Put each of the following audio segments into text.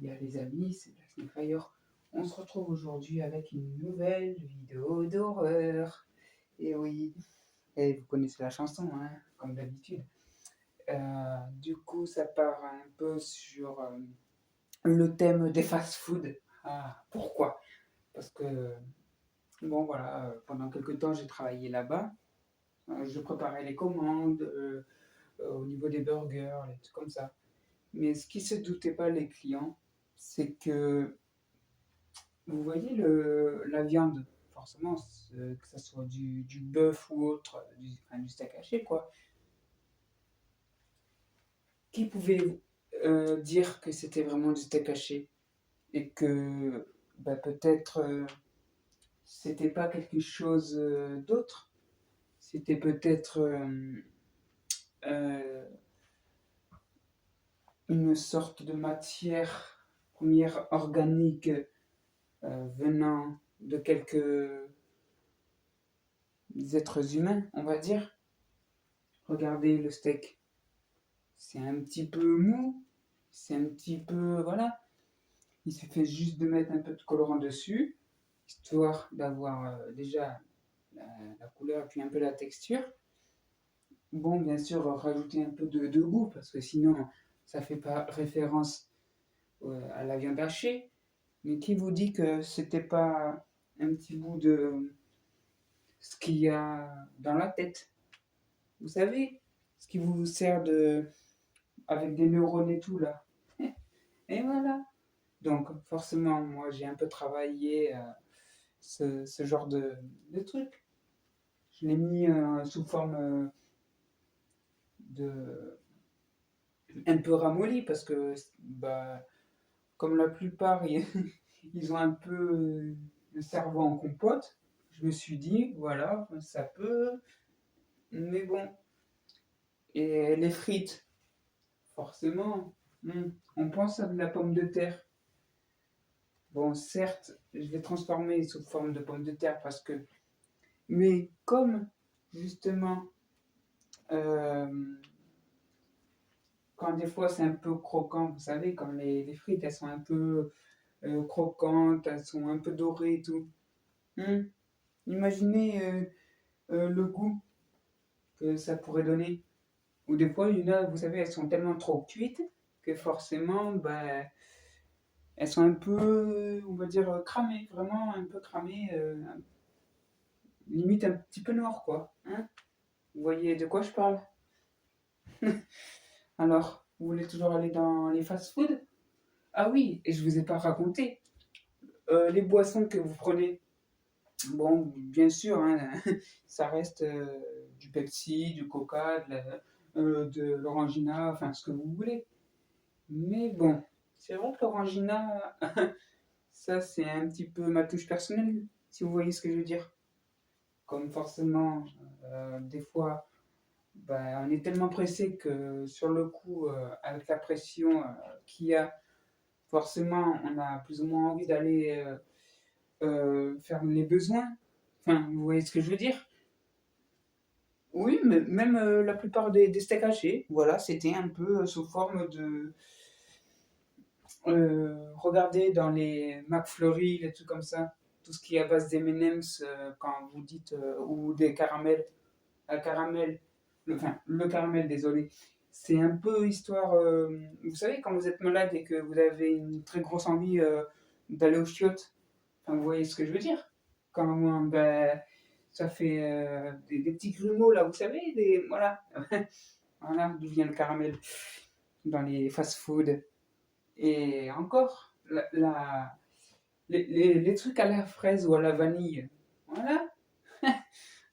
Yeah les amis, c'est Black Snakefire. On se retrouve aujourd'hui avec une nouvelle vidéo d'horreur. Et oui, et vous connaissez la chanson, hein, comme d'habitude. Du coup, ça part un peu sur le thème des fast-food. Ah, pourquoi? Parce que, bon voilà, pendant quelques temps, j'ai travaillé là-bas. Je préparais les commandes au niveau des burgers, les trucs comme ça. Mais ce qui se doutaient pas les clients, c'est que vous voyez la viande, forcément, que ce soit du bœuf ou autre, du steak haché, quoi. Qui pouvait dire que c'était vraiment du steak haché et que bah, peut-être c'était pas quelque chose d'autre, c'était peut-être euh, une sorte de matière première organique venant de quelques êtres humains, on va dire. Regardez le steak. C'est un petit peu mou, c'est un petit peu... Voilà. Il suffit juste de mettre un peu de colorant dessus, histoire d'avoir déjà la, la couleur et puis un peu la texture. Bon, bien sûr, rajouter un peu de goût, parce que sinon, ça fait pas référence à la viande hachée. Mais qui vous dit que c'était pas un petit bout de ce qu'il y a dans la tête? Vous savez, ce qui vous sert de... avec des neurones et tout, là. Et voilà. Donc forcément, moi j'ai un peu travaillé ce genre de truc. Je l'ai mis sous forme de un peu ramolli parce que bah, comme la plupart ils ont un peu le cerveau en compote, je me suis dit voilà, ça peut, mais bon. Et les frites, forcément, on pense à de la pomme de terre. Bon, certes, je l'ai transformé sous forme de pomme de terre parce que mais comme justement, euh, quand des fois c'est un peu croquant, vous savez, quand les frites elles sont un peu croquantes, elles sont un peu dorées et tout. Hmm. Imaginez le goût que ça pourrait donner. Ou des fois, il y en a, vous savez, elles sont tellement trop cuites que forcément, bah, elles sont un peu, on va dire, cramées, vraiment un peu cramées, limite un petit peu noires, quoi. Hein. Vous voyez de quoi je parle? Alors, vous voulez toujours aller dans les fast-food? Ah oui, et je vous ai pas raconté. Les boissons que vous prenez, bon, bien sûr, hein, ça reste du Pepsi, du Coca, de l'Orangina, enfin ce que vous voulez. Mais bon, c'est vrai que l'Orangina, ça c'est un petit peu ma touche personnelle, si vous voyez ce que je veux dire. Comme forcément, des fois, ben, on est tellement pressé que sur le coup, avec la pression qu'il y a, forcément, on a plus ou moins envie d'aller faire les besoins. Enfin, vous voyez ce que je veux dire? Oui, mais même la plupart des steaks hachés, voilà, c'était un peu sous forme de... regardez dans les McFlurry, les trucs comme ça, tout ce qui est à base d'M&M's, quand vous dites, ou des caramels, à caramel, enfin, le caramel, désolé. C'est un peu histoire, vous savez, quand vous êtes malade et que vous avez une très grosse envie d'aller aux chiottes, enfin, vous voyez ce que je veux dire? Quand ben, ça fait des petits grumeaux là, vous savez, voilà, voilà d'où vient le caramel dans les fast-food. Et encore, les trucs à la fraise ou à la vanille, voilà.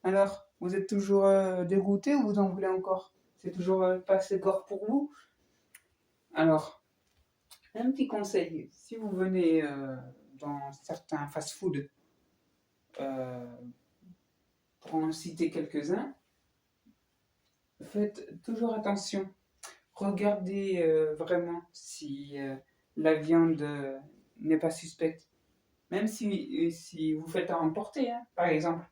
Alors, vous êtes toujours dégoûté ou vous en voulez encore? C'est toujours pas assez gore pour vous? Alors, un petit conseil, si vous venez dans certains fast-food, euh, pour en citer quelques-uns, faites toujours attention. Regardez vraiment si la viande n'est pas suspecte. Même si vous faites à emporter, hein, par exemple.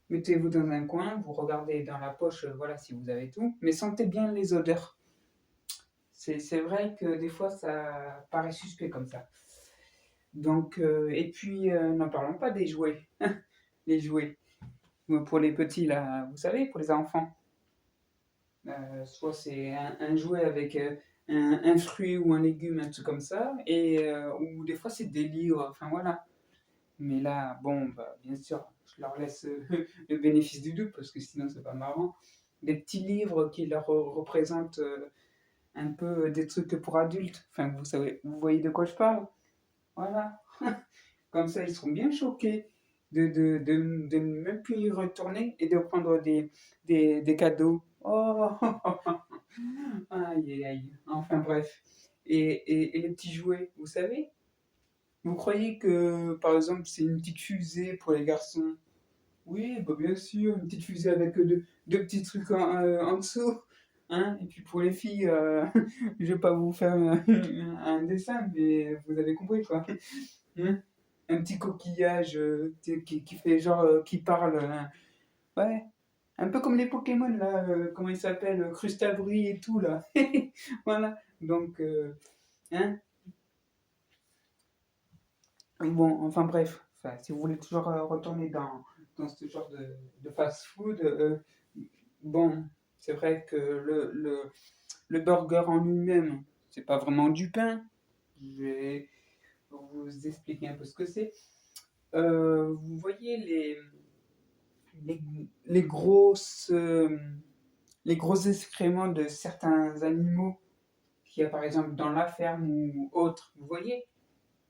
Mettez-vous dans un coin, vous regardez dans la poche, voilà, si vous avez tout. Mais sentez bien les odeurs. C'est vrai que des fois, ça paraît suspect comme ça. Donc, et puis, n'en parlons pas des jouets. Les jouets. Pour les petits, là, vous savez, pour les enfants. Soit c'est un jouet avec un fruit ou un légume, un truc comme ça, ou des fois c'est des livres, enfin voilà. Mais là, bon, bah, bien sûr, je leur laisse le bénéfice du doute parce que sinon c'est pas marrant. Des petits livres qui leur représentent un peu des trucs pour adultes. Enfin, vous savez, vous voyez de quoi je parle? Voilà. Comme ça, ils seront bien choqués de ne même plus y retourner et de prendre des cadeaux. Oh, aïe, aïe, aïe. Enfin bref. Et les petits jouets, vous savez? Vous croyez que, par exemple, c'est une petite fusée pour les garçons? Oui, bah bien sûr, une petite fusée avec deux petits trucs en dessous. Hein? Et puis pour les filles, je vais pas vous faire un dessin, mais vous avez compris quoi. Hein? Un petit coquillage qui fait genre, qui parle. Ouais, un peu comme les Pokémon là, comment ils s'appellent, Crustabri et tout là. Voilà, donc, hein? Bon, enfin bref, enfin, si vous voulez toujours retourner dans ce genre de fast-food, bon, c'est vrai que le burger en lui-même, c'est pas vraiment du pain. Je vais vous expliquer un peu ce que c'est. Vous voyez les, les grosses, les gros excréments de certains animaux qu'il y a par exemple dans la ferme ou autre, vous voyez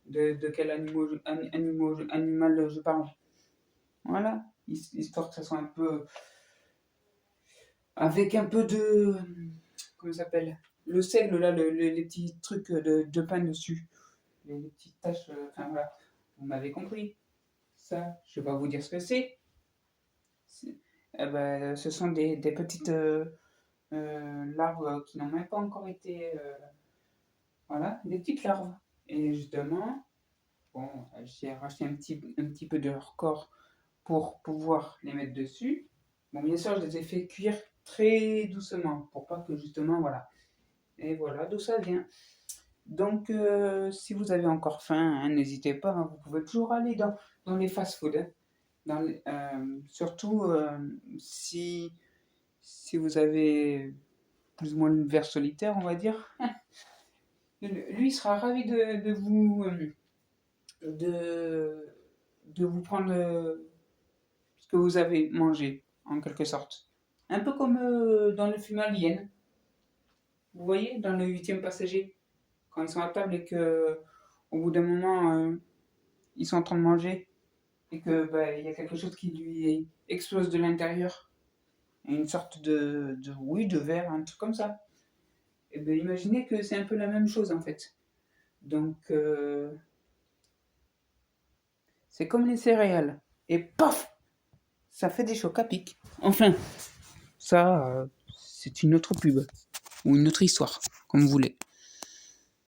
de quel animal je parle. Voilà, histoire que ça soit un peu avec un peu de comment ça s'appelle le seigle là, les petits trucs de pain dessus, les petites taches, enfin voilà, vous m'avez compris. Ça, je vais pas vous dire ce que c'est. Eh ben, ce sont des petites larves qui n'ont même pas encore été, voilà, des petites larves. Et justement, bon, j'ai racheté un petit peu de leur corps pour pouvoir les mettre dessus. Bon, bien sûr, je les ai fait cuire très doucement pour pas que justement, voilà. Et voilà d'où ça vient. Donc, si vous avez encore faim, hein, n'hésitez pas, hein, vous pouvez toujours aller dans les fast-food. Hein. Surtout si vous avez plus ou moins le ver solitaire, on va dire. Lui, il sera ravi de, de vous prendre ce que vous avez mangé, en quelque sorte. Un peu comme dans le film Alien. Vous voyez, dans le huitième passager, quand ils sont à table et que au bout d'un moment, ils sont en train de manger et que bah, il y a quelque chose qui lui explose de l'intérieur. Une sorte oui, de verre, un truc comme ça. Et bien, imaginez que c'est un peu la même chose en fait. Donc, c'est comme les céréales. Et paf, ça fait des chocs à pic. Enfin, ça, c'est une autre pub ou une autre histoire, comme vous voulez.